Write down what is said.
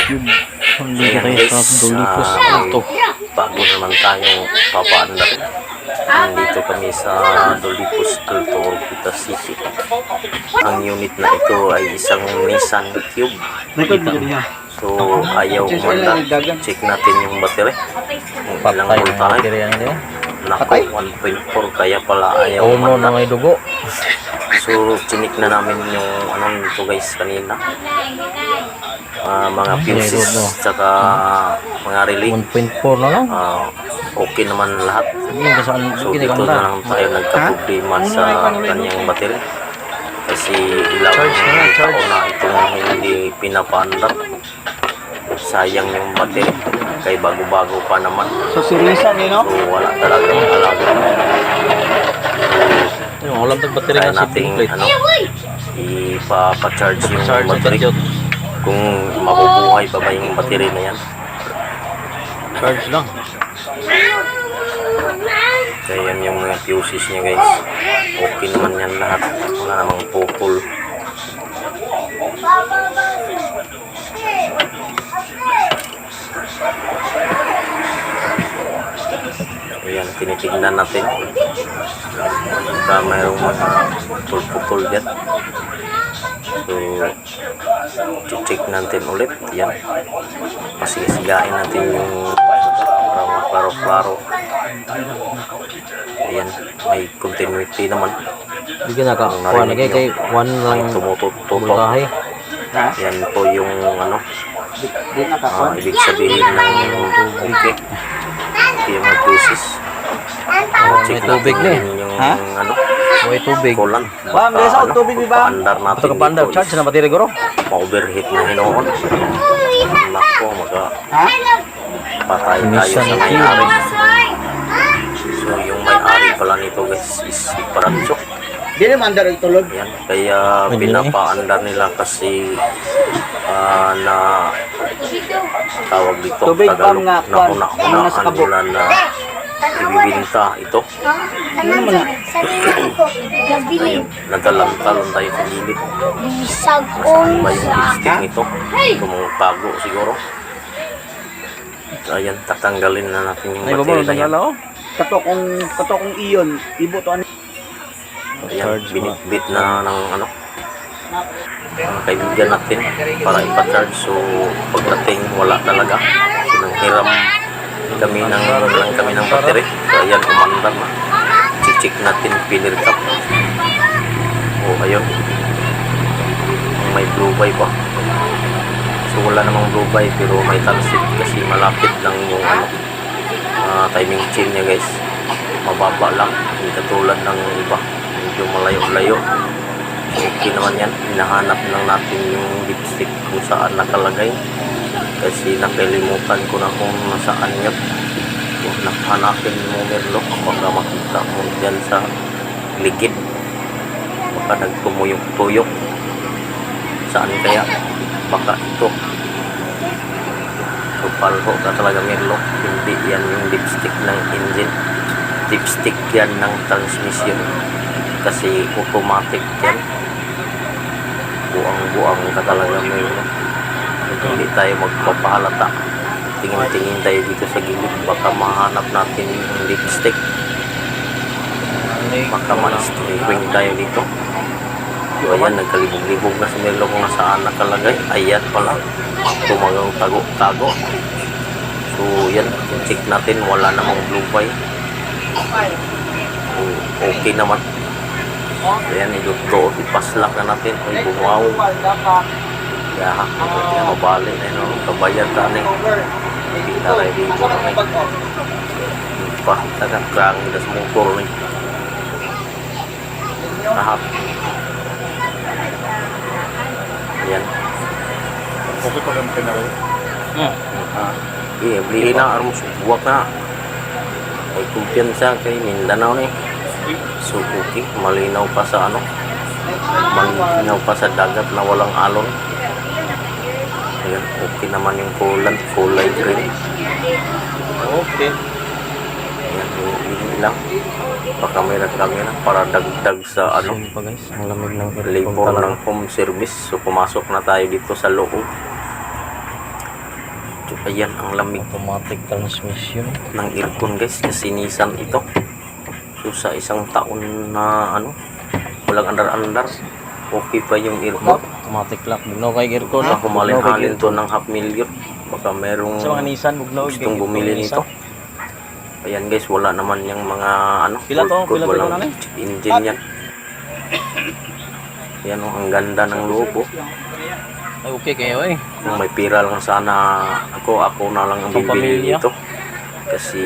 Hindi ka tayo sa Dolipos. Ano to? Bago naman tayong papaandar. Nandito kami sa Dolipos, Alto, Orpita City. Ang unit na ito ay isang Nissan Cube. So, ayaw kumanda. Check natin yung battery. Kung ilang Patay na voltahe. battery yan nila. Naku, 1.4 kaya pala ayaw Uno na kumanda. may dugo. So, chinik na namin yung ano nito guys kanina. Mga fuses, tsaka mga relay. 1.4 na lang. Okay naman lahat. Hindi ka saan So dito na lang tayo nagka-problema sa kanyang battery. Kasi ilang taon na itong hindi pinapaandar. Sayang yung battery. Kaya bago-bago pa naman. So sirisan yun, no? So wala talagang alaga. Yung walang battery Kaya na si natin plate. ano, ipapa-charge yung Charge battery. Kung mabubuhay pa ba yung battery na yan. Charge lang. Kaya yan yung mga fuses niya guys. Okay naman yan lahat. Wala namang pupul. Ayan, tinitignan natin. Baka mayroong pupul dyan. So, check natin ulit. Yan. Pasigain natin yung para maklaro-klaro. Ayan, may continuity naman. Hindi ka nakakuha na kay 1 lang Tumututok. voltahe. Yan po yung ano, ibig sabihin ng okay. Yung mga fuses. May tubig na eh. Yung ano, May tubig. kulan. Bang, guys, ako tubig ni Bang. Paandar natin Ito ka pandar. dito Charge is na battery guro. ma-overheat na hinoon. Nako, patay tayo Nissan sa may-ari. So yung may-ari pala nito guys is si Parancho. Di naman daro itulog. Yan, kaya pinapaandar nila kasi na tawag dito Tubig, Tagalog Bang, nga, na kwan. huna-hunaan Nasa kabo. nila na ibibinta ito. Ayun, nagalantalon tayo sa gilid. Nasaan ba yung lipstick nito? Tumutago siguro. Ayan, tatanggalin na natin yung Ay, baba, battery na yan. tanggal ako. Katokong iyon. Ibo to ano. Ayan, binitbit na ng ano, mga kaibigan natin para ipa-charge. So pagdating wala talaga. So nanghiram kami ng battery. So ayan, umandar na. Check natin pillar cap. Oh, ayun. May blue buy pa. So wala namang blue buy pero may talsik kasi malapit lang yung ano, timing chain niya guys. Mababa lang, hindi katulad ng iba. Medyo malayo-layo. Okay naman yan. Hinahanap lang natin yung lipstick kung saan nakalagay. Kasi nakalimutan ko na kung nasaan yun. So, hanapin mo Merlo. Baka makita mo dyan sa ligid. Baka nagtumuyok-tuyok. Saan kaya? Baka ito. So, palho ka talaga Merlo. Hindi yan yung lipstick ng engine. Lipstick yan ng transmission. Kasi automatic yan. Buang-buang ka talaga Merlo. Hindi tayo magpapahalata. Tingin-tingin tayo dito sa gilid. Baka mahanap natin yung lipstick. Baka ma-string tayo dito. So ayan, nagkalibog-libog na si Merlo kung nasaan nakalagay. Ayan pala. Tumagang tago-tago. So yan, check natin. Wala namang blue buy. So, okay naman. Ayan, iluto. Ipaslak na natin. Ay, bumaw. Kaya mabali na yun. Kabayad ka na yun. Pinaray dito na yun. Pa, nagkakrang das motor na yun. Lahat. Ayan. Okay pa kami pinaro. Bili na. Armos. Buwak na. Ay kumpiyansa kay Mindanao na eh. So okay, malinaw pa sa ano, malinaw pa sa dagat na walang alon. Ayan, okay naman yung kulay green. Okay. Ayan, yung lang. Pakamera para dagdag sa ano, Ayun pa guys. Ang lamig ng labor ng home service. So pumasok na tayo dito sa loob. So, ayan ang lamig Automatic transmission. ng aircon guys, kasi Nissan ito. So sa isang taon na ano, walang andar-andar, okay pa yung aircon. Automatic lock. Bugnaw kay aircon. Baka humalin-halin to ng 500,000. Baka merong Sa mga Nissan, bugnaw. gustong bumili nito. Ayan guys, wala naman yung mga ano, Pila to? full Pila code, to walang nanay? check engine yan. Ayan oh, ang ganda ng loob oh. Ay, okay kayo eh. Kung may pira lang sana ako na lang ang Itong bibili pamilya. nito. Kasi